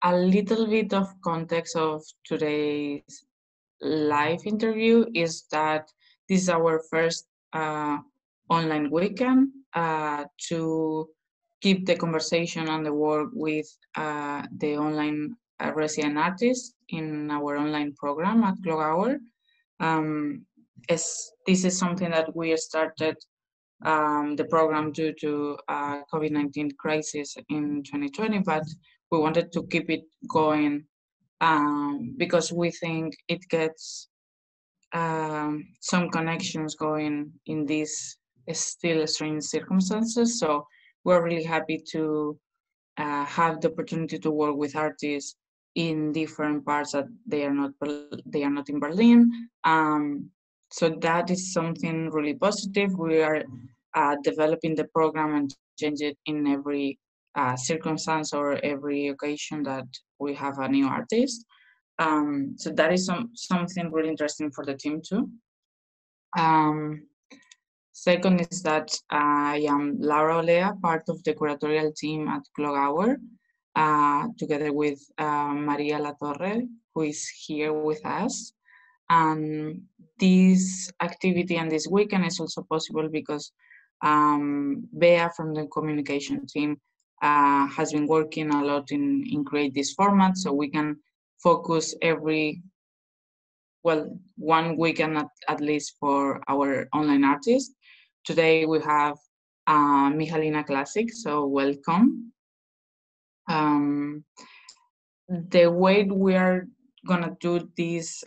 a little bit of context of today's live interview is that this is our first online weekend to keep the conversation and the work with the online resident artists in our online program at Clock Hour. As this is something that we started the program due to COVID-19 crisis in 2020, but we wanted to keep it going because we think it gets some connections going in these still strange circumstances. So we're really happy to have the opportunity to work with artists in different parts that they are not in Berlin. So that is something really positive. We are developing the program and change it in every circumstance or every occasion that we have a new artist. So that is something really interesting for the team too. Second is that I am Laura Olea, part of the curatorial team at Clock Hour, together with Maria Latorre, who is here with us. And this activity and this weekend is also possible because Bea from the communication team has been working a lot in create this format, so we can focus one weekend at least for our online artists. Today we have Michalina Klasik, so welcome. The way we are gonna do this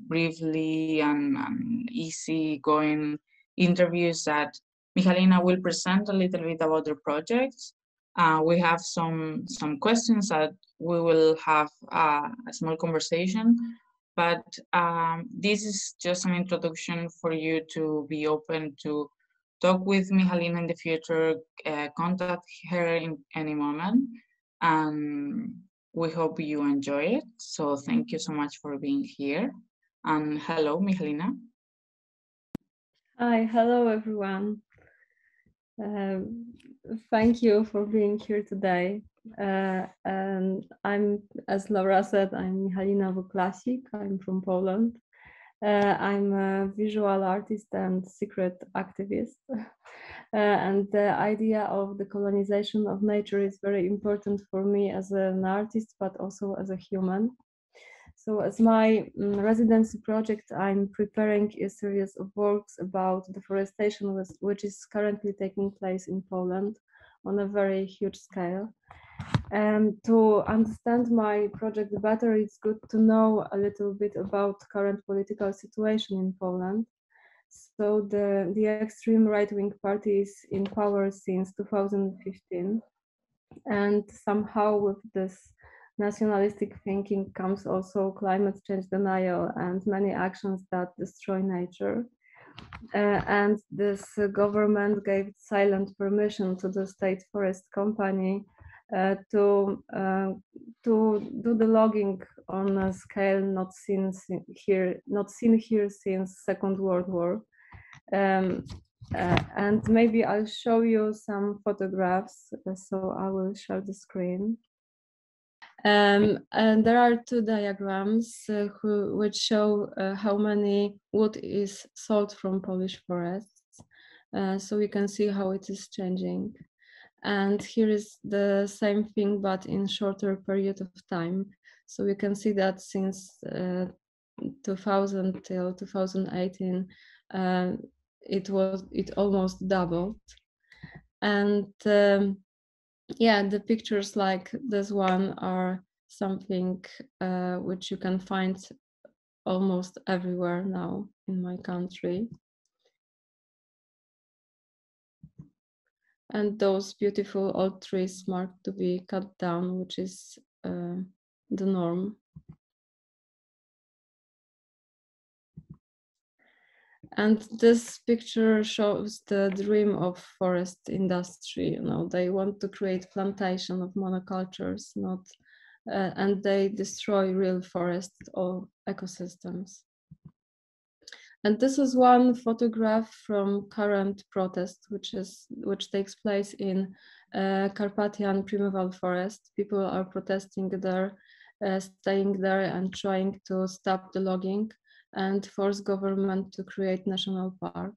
briefly and easy going interviews that Michalina will present a little bit about the projects. We have some questions that we will have a small conversation, but this is just an introduction for you to be open to talk with Michalina in the future, contact her in any moment, and we hope you enjoy it. So thank you so much for being here. And hello, Michalina. Hi, hello everyone. Thank you for being here today. And I'm, as Laura said, I'm Michalina W. Klasik. I'm from Poland. I'm a visual artist and secret activist. And the idea of the colonization of nature is very important for me as an artist, but also as a human. So as my residency project, I'm preparing a series of works about deforestation, which is currently taking place in Poland on a very huge scale. And to understand my project better, it's good to know a little bit about current political situation in Poland. So the extreme right-wing party is in power since 2015. And somehow with this nationalistic thinking comes also climate change denial and many actions that destroy nature. And this government gave silent permission to the state forest company to do the logging on a scale not seen here since Second World War. And maybe I'll show you some photographs. So I will share the screen. And there are two diagrams which show how many wood is sold from Polish forests. So we can see how it is changing. And here is the same thing, but in shorter period of time. So we can see that since 2000 till 2018, it almost doubled. And yeah, the pictures like this one are something which you can find almost everywhere now in my country. And those beautiful old trees marked to be cut down, which is the norm. And this picture shows the dream of forest industry. You know, they want to create plantation of monocultures, not, and they destroy real forest or ecosystems. And this is one photograph from current protest, which takes place in Carpathian primeval forest. People are protesting there, staying there and trying to stop the logging and force government to create national park.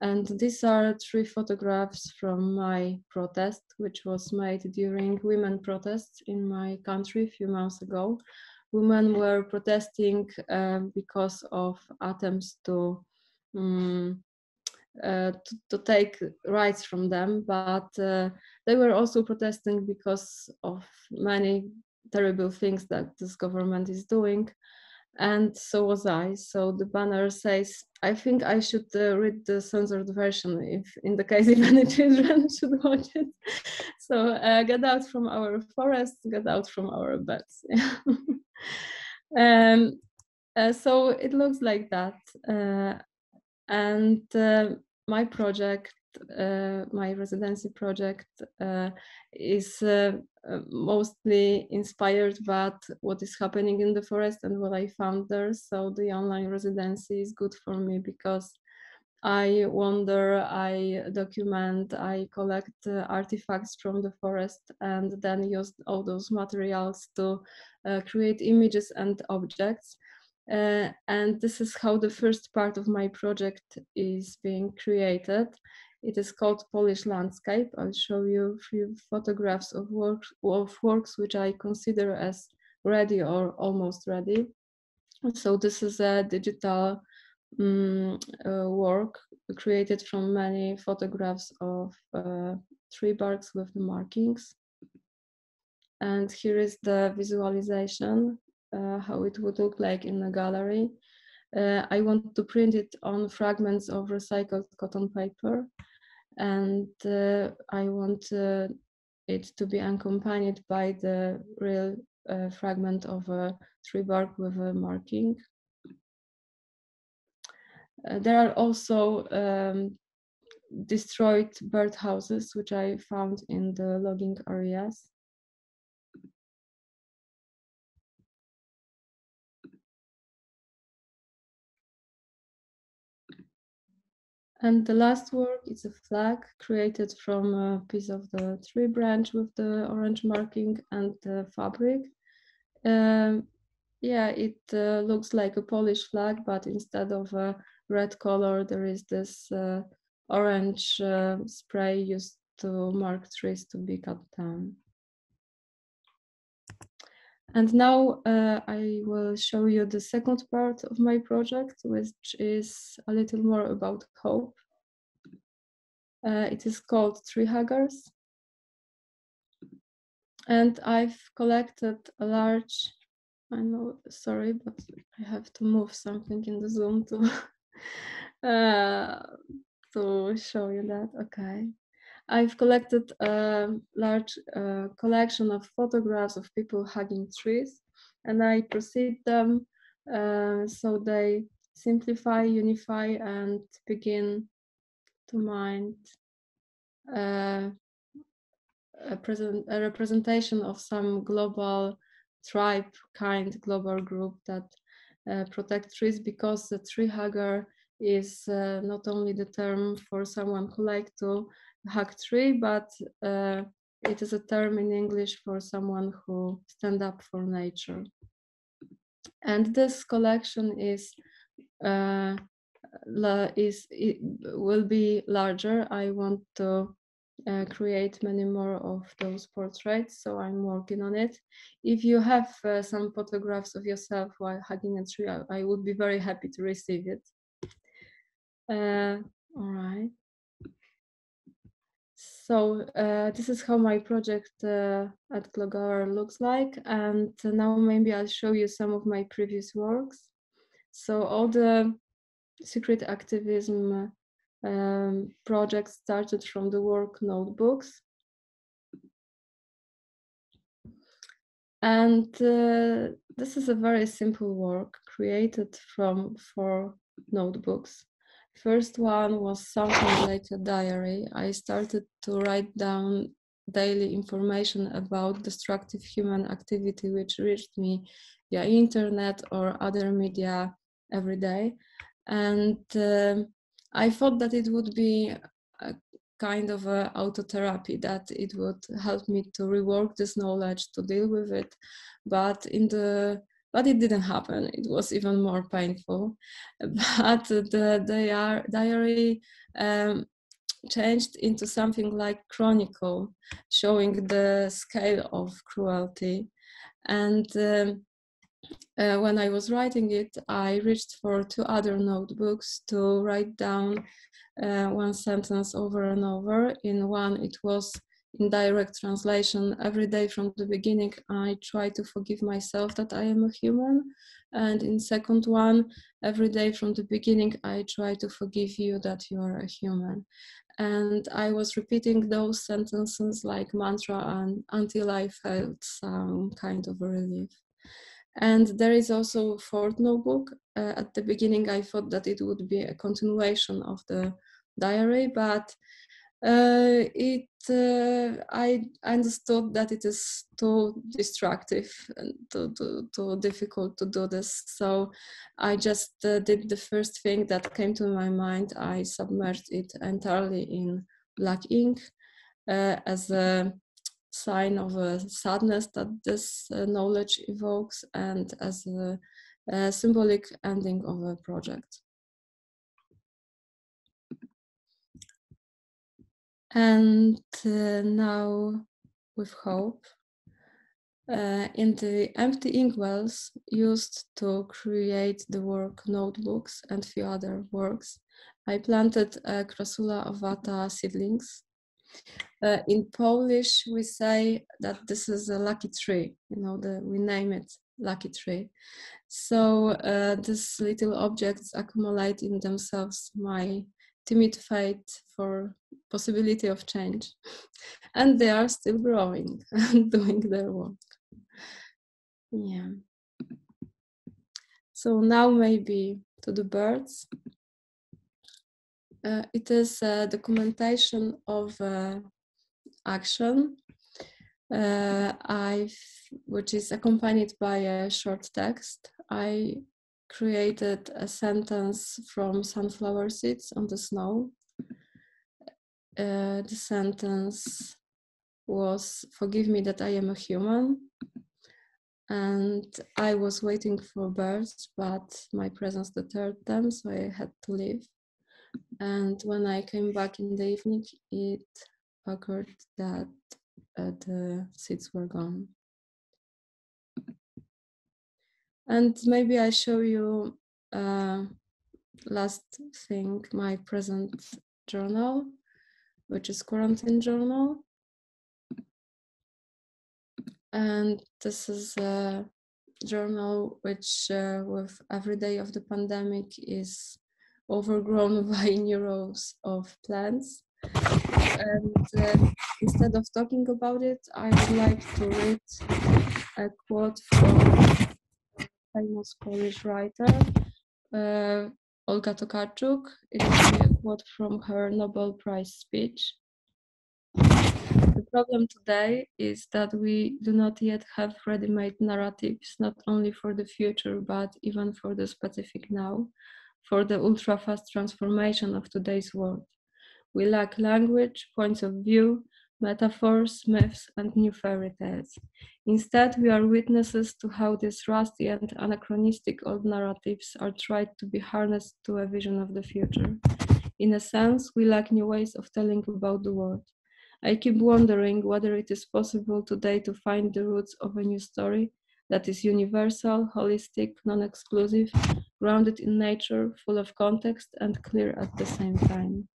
And these are 3 photographs from my protest, which was made during women protests in my country a few months ago. Women were protesting because of attempts to take rights from them, but they were also protesting because of many terrible things that this government is doing. And so was I. So the banner says, I think I should read the censored version if in the case if any children should watch it. So get out from our forests, get out from our beds. So it looks like that. And my project, my residency project, is mostly inspired by what is happening in the forest and what I found there. So the online residency is good for me because I wander, I document, I collect artifacts from the forest and then use all those materials to create images and objects. And this is how the first part of my project is being created. It is called Polish Landscape. I'll show you a few photographs of works which I consider as ready or almost ready. So this is a digital work created from many photographs of tree barks with the markings. And here is the visualization, how it would look like in a gallery. I want to print it on fragments of recycled cotton paper, and I want it to be accompanied by the real fragment of a tree bark with a marking. There are also destroyed birdhouses, which I found in the logging areas. And the last work is a flag created from a piece of the tree branch with the orange marking and the fabric. Yeah, it looks like a Polish flag, but instead of a red color, there is this orange spray used to mark trees to be cut down. And now I will show you the second part of my project, which is a little more about hope. It is called Tree Huggers. And I've collected a large, I know, sorry, but I have to move something in the Zoom to show you that. Okay. I've collected a large collection of photographs of people hugging trees, and I proceed them so they simplify, unify, and begin to mind a representation of some global tribe, global group that protect trees, because the tree hugger is not only the term for someone who like to hug tree, but it is a term in English for someone who stand up for nature. And this collection will be larger. I want to create many more of those portraits, so I'm working on it. If you have some photographs of yourself while hugging a tree, I would be very happy to receive it. All right. So this is how my project at Glogar looks like, and now maybe I'll show you some of my previous works. So all the secret activism projects started from the work notebooks. And this is a very simple work created from 4 notebooks. First one was something like a diary. I started to write down daily information about destructive human activity which reached me via internet or other media every day. And I thought that it would be a kind of a autotherapy, that it would help me to rework this knowledge, to deal with it, but it didn't happen. It was even more painful. But the diary changed into something like chronicle, showing the scale of cruelty. And when I was writing it, I reached for 2 other notebooks to write down one sentence over and over. In one, it was in direct translation: every day from the beginning, I try to forgive myself that I am a human. And in second one, every day from the beginning, I try to forgive you that you are a human. And I was repeating those sentences like mantra until I felt some kind of relief. And there is also a fourth notebook. At the beginning, I thought that it would be a continuation of the diary, but I understood that it is too destructive and too difficult to do this. So I just did the first thing that came to my mind. I submerged it entirely in black ink as a sign of a sadness that this knowledge evokes, and as a symbolic ending of a project. And now with hope. In the empty inkwells used to create the work notebooks and few other works, I planted Crassula ovata seedlings. In Polish, we say that this is a lucky tree. You know, we name it lucky tree. So these little objects accumulate in themselves my timid faith for possibility of change, and they are still growing and doing their work. Yeah. So now maybe to the birds. It is a documentation of action, which is accompanied by a short text. I created a sentence from sunflower seeds on the snow. The sentence was, "Forgive me that I am a human." And I was waiting for birds, but my presence deterred them, so I had to leave. And when I came back in the evening, it occurred that the seeds were gone. And maybe I show you last thing, my present journal, which is quarantine journal. And this is a journal which with every day of the pandemic is overgrown by new rows of plants. And instead of talking about it, I would like to read a quote from a famous Polish writer, Olga Tokarczuk. It will be a quote from her Nobel Prize speech. The problem today is that we do not yet have ready-made narratives, not only for the future, but even for the specific now, for the ultra-fast transformation of today's world. We lack language, points of view, metaphors, myths, and new fairy tales. Instead, we are witnesses to how these rusty and anachronistic old narratives are tried to be harnessed to a vision of the future. In a sense, we lack new ways of telling about the world. I keep wondering whether it is possible today to find the roots of a new story that is universal, holistic, non-exclusive, grounded in nature, full of context, and clear at the same time.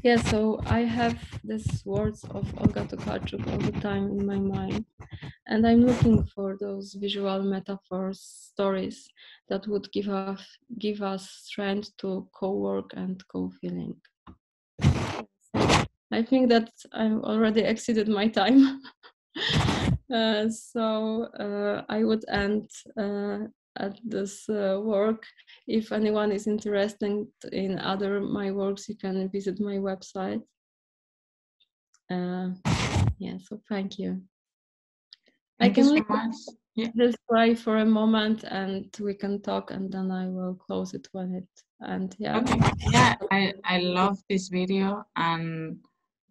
Yeah, so I have these words of Olga Tokarczuk all the time in my mind, and I'm looking for those visual metaphors, stories that would give us strength to co-work and co-feeling. I think that I've already exceeded my time. So I would end at this work. If anyone is interested in my works, you can visit my website. Yeah, so thank you. Thank you so much. just play for a moment and we can talk, and then I will close it when it and yeah. Okay. Yeah, I love this video, and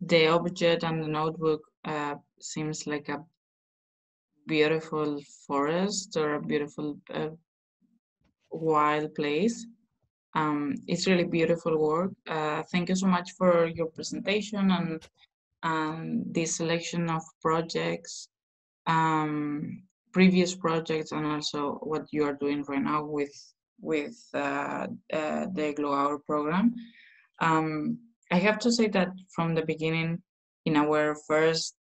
the object and the notebook seems like a beautiful forest or a beautiful wild place. It's really beautiful work. Thank you so much for your presentation and this selection of projects, previous projects, and also what you are doing right now with the Glow Hour program. I have to say that from the beginning, in our first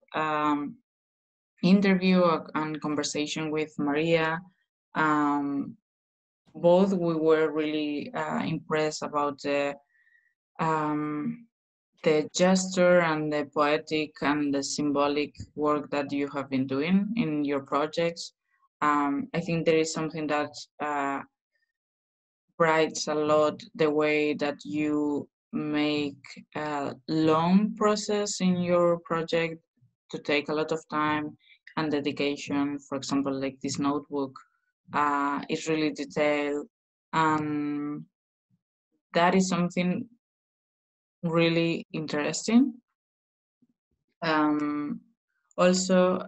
interview and conversation with Maria, um, both we were really impressed about um, the gesture and the poetic and the symbolic work that you have been doing in your projects. I think there is something that brights a lot the way that you make a long process in your project to take a lot of time and dedication. For example, like this notebook is really detailed. That is something really interesting. Also,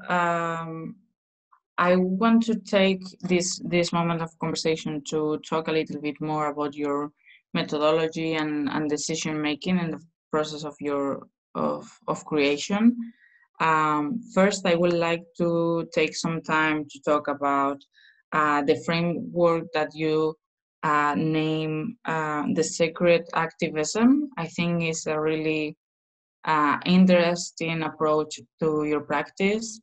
I want to take this moment of conversation to talk a little bit more about your methodology and decision making in the process of your of creation. First, I would like to take some time to talk about the framework that you name the sacred activism. I think is a really interesting approach to your practice.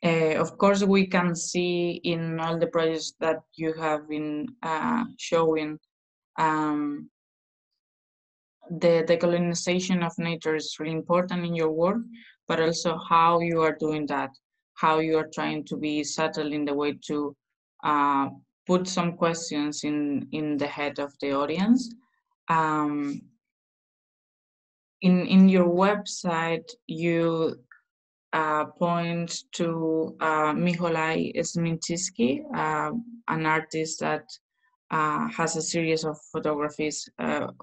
Of course, we can see in all the projects that you have been showing, um, the decolonization of nature is really important in your work, but also how you are doing that, how you are trying to be subtle in the way to uh, put some questions in the head of the audience. Um, in your website, you point to Michalai Smintiski, an artist that has a series of photographies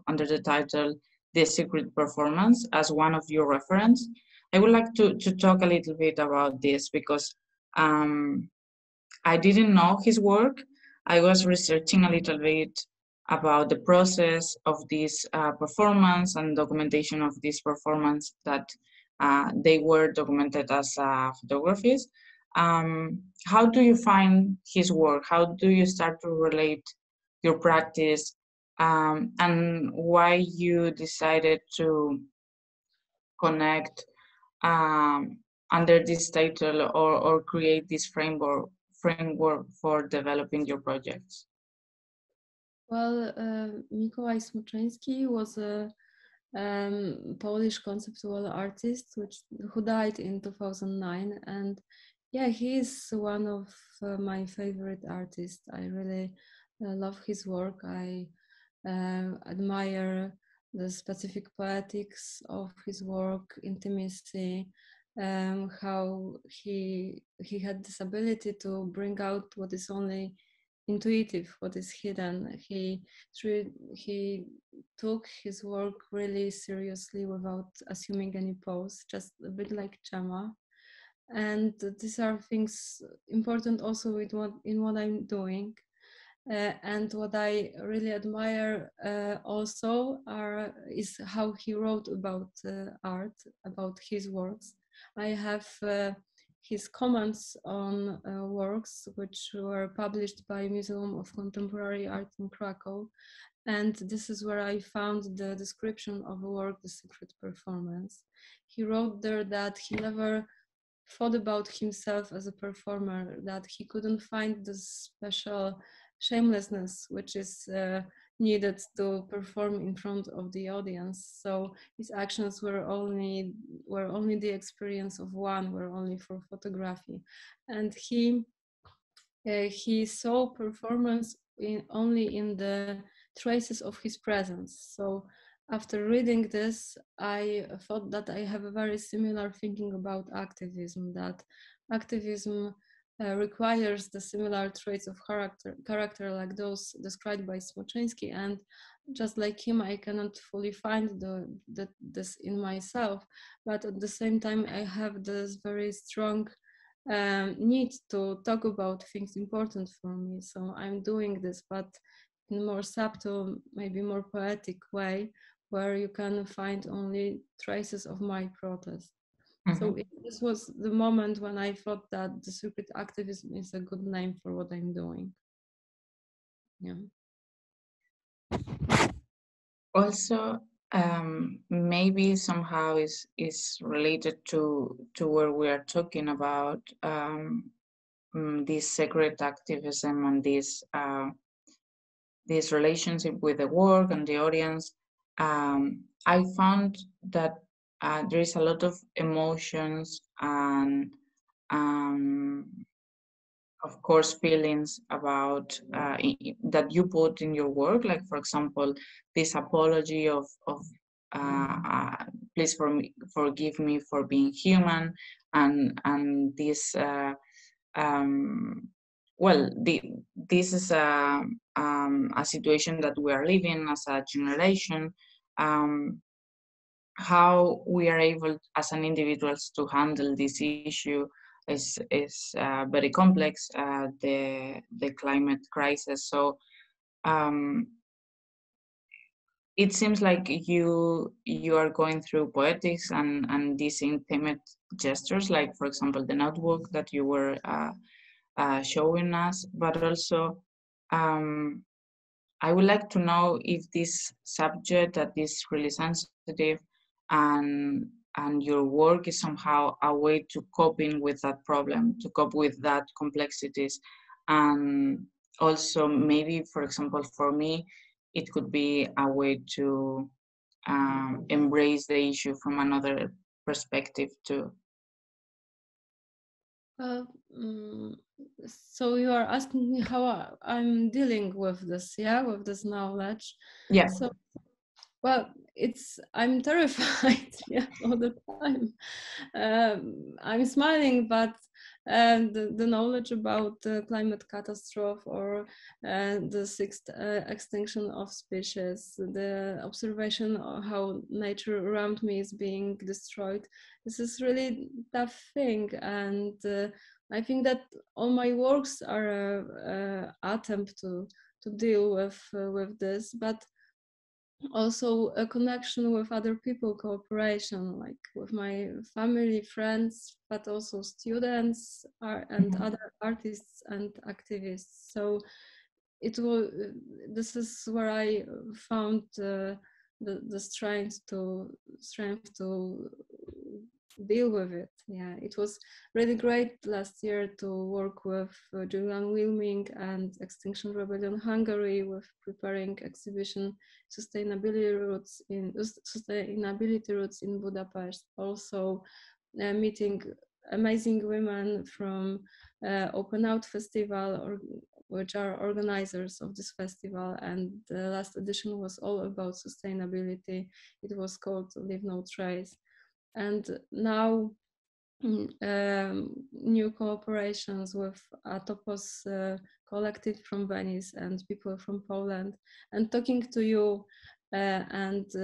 under the title The Secret Performance as one of your reference. I would like to talk a little bit about this because I didn't know his work. I was researching a little bit about the process of this performance and documentation of this performance that they were documented as photographies. How do you find his work? How do you start to relate your practice, and why you decided to connect under this title or create this framework for developing your projects? Well, Mikołaj Smoczyński was a Polish conceptual artist who died in 2009, and yeah, he is one of my favorite artists. I really love his work. I admire the specific poetics of his work, intimacy, how he had this ability to bring out what is only intuitive, what is hidden. He took his work really seriously without assuming any pose, just a bit like Chema. And these are things important also in what I'm doing. And what I really admire also is how he wrote about art, about his works. I have his comments on works which were published by Museum of Contemporary Art in Krakow. And this is where I found the description of a work, The Secret Performance. He wrote there that he never thought about himself as a performer, that he couldn't find this special shamelessness which is needed to perform in front of the audience. So his actions were only the experience of one, were only for photography, and he saw performance only in the traces of his presence. So after reading this, I thought that I have a very similar thinking about activism, that activism requires the similar traits of character like those described by Smoczyński, and just like him, I cannot fully find this in myself, but at the same time, I have this very strong need to talk about things important for me. So I'm doing this, but in more subtle, maybe more poetic way, where you can find only traces of my protest. So this was the moment when I thought that the circuit activism is a good name for what I'm doing. Yeah. Also, maybe somehow is related to where we are talking about this secret activism and this relationship with the work and the audience. I found that there is a lot of emotions and of course feelings about that you put in your work, like for example this apology of please forgive me for being human, and this well, this is a situation that we are living as a generation. How we are able as an individuals to handle this issue is very complex. The climate crisis. So it seems like you are going through poetics and these intimate gestures, like for example the notebook that you were showing us, but also I would like to know if this subject that is really sensitive and your work is somehow a way to coping with that problem, to cope with that complexities. And also maybe, for example, for me, it could be a way to embrace the issue from another perspective too. So you are asking me how I'm dealing with this, yeah, with this knowledge. Yeah. So, well, I'm terrified, yeah, all the time. I'm smiling, but the knowledge about the climate catastrophe or the sixth extinction of species, the observation of how nature around me is being destroyed, this is really tough thing. And I think that all my works are an attempt to deal with this, but also a connection with other people, cooperation, like with my family, friends, but also students and other artists and activists. So this is where I found the strength to deal with it. Yeah, it was really great last year to work with Julian Wilming and Extinction Rebellion Hungary with preparing exhibition sustainability roots in Budapest. Also meeting amazing women from Open Out Festival, which are organizers of this festival, and the last edition was all about sustainability. It was called Leave No Trace. And now new cooperations with Atopos collective from Venice and people from Poland, and talking to you and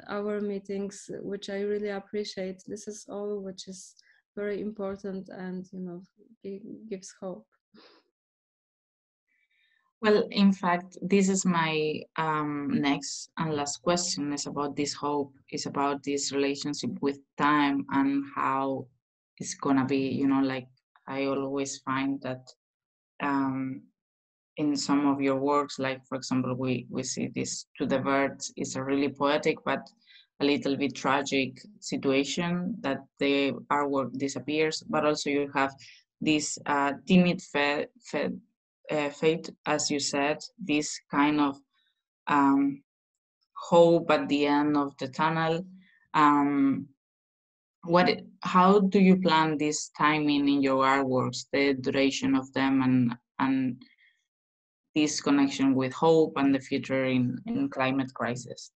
our meetings, which I really appreciate. This is all which is very important and, you know, gives hope. Well, in fact, this is my next and last question. Is about this hope, is about this relationship with time and how it's gonna be, you know, like I always find that in some of your works, like for example, we see this To the Birds is a really poetic but a little bit tragic situation that the artwork disappears, but also you have this timid fate, as you said, this kind of hope at the end of the tunnel. How do you plan this timing in your artworks, the duration of them, and this connection with hope and the future in climate crisis?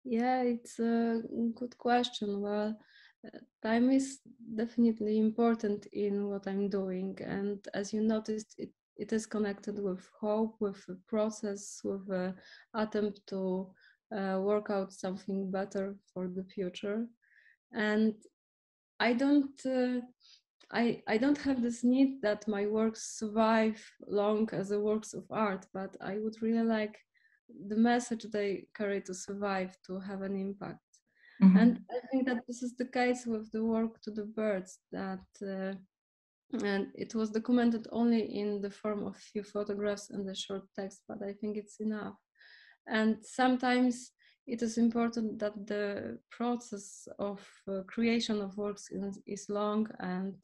Yeah, it's a good question. Well, Time is definitely important in what I'm doing, and as you noticed, it is connected with hope, with a process, with an attempt to work out something better for the future. And I don't I don't have this need that my works survive long as a works of art, but I would really like the message they carry to survive, to have an impact. And I think that this is the case with the work to the birds, that and it was documented only in the form of few photographs and a short text, but I think it's enough. And sometimes it is important that the process of creation of works is long and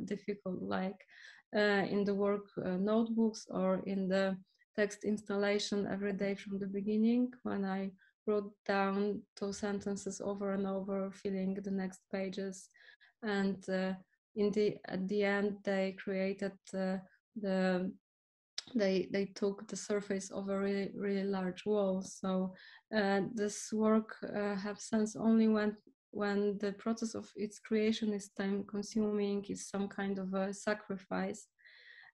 difficult, like in the work notebooks or in the text installation every day from the beginning, when I wrote down those sentences over and over, filling the next pages. And at the end, they created the they took the surface of a really large wall. So this work have sense only when the process of its creation is time consuming, is some kind of a sacrifice.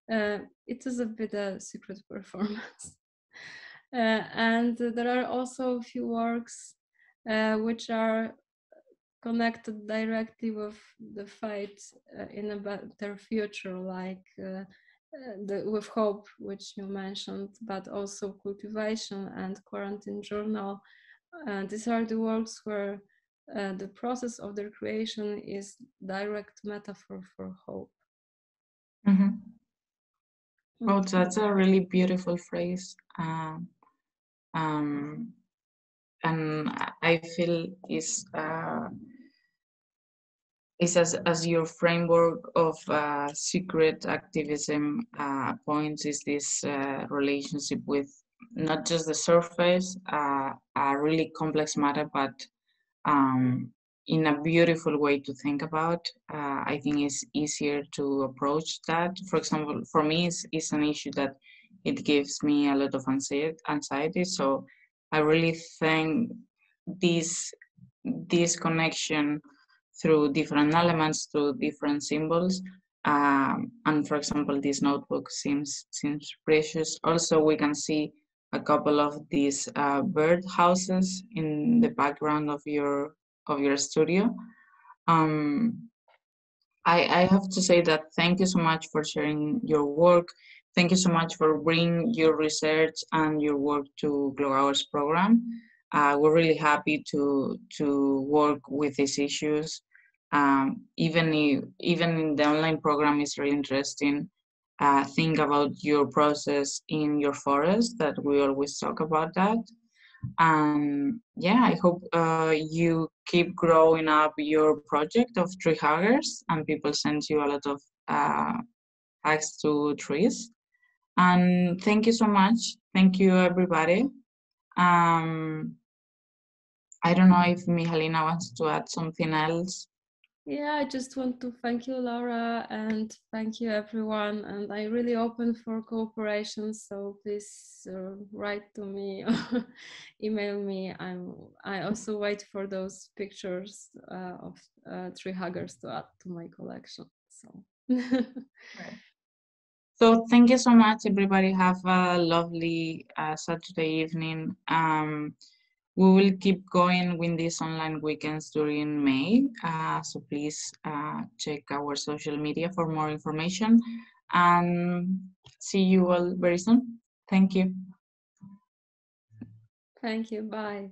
It is a bit a secret performance. And there are also a few works which are connected directly with the fight in a better future, like with hope, which you mentioned, but also cultivation and quarantine journal. These are the works where the process of their creation is direct metaphor for hope. Oh, that's a really beautiful phrase. And I feel is as your framework of secret activism points, is this relationship with not just the surface, a really complex matter, but in a beautiful way to think about. I think it's easier to approach that. For example, for me, it's an issue that it gives me a lot of anxiety. So I really think this connection through different elements, through different symbols. And for example, this notebook seems precious. Also, we can see a couple of these bird houses in the background of your studio. I have to say that thank you so much for sharing your work. Thank you so much for bringing your research and your work to Glow Hours program. We're really happy to work with these issues. Even in the online program is really interesting. Think about your process in your forest, that we always talk about that. And yeah, I hope you keep growing up your project of tree huggers, and people send you a lot of hugs to trees. And thank you so much. Thank you, everybody. I don't know if Michalina wants to add something else. Yeah, I just want to thank you, Laura, and thank you, everyone. And I'm really open for cooperation, so please write to me or email me. I also wait for those pictures of tree huggers to add to my collection. So. Right. So thank you so much, everybody. Have a lovely Saturday evening. We will keep going with these online weekends during May. So please check our social media for more information, and see you all very soon. Thank you. Thank you. Bye.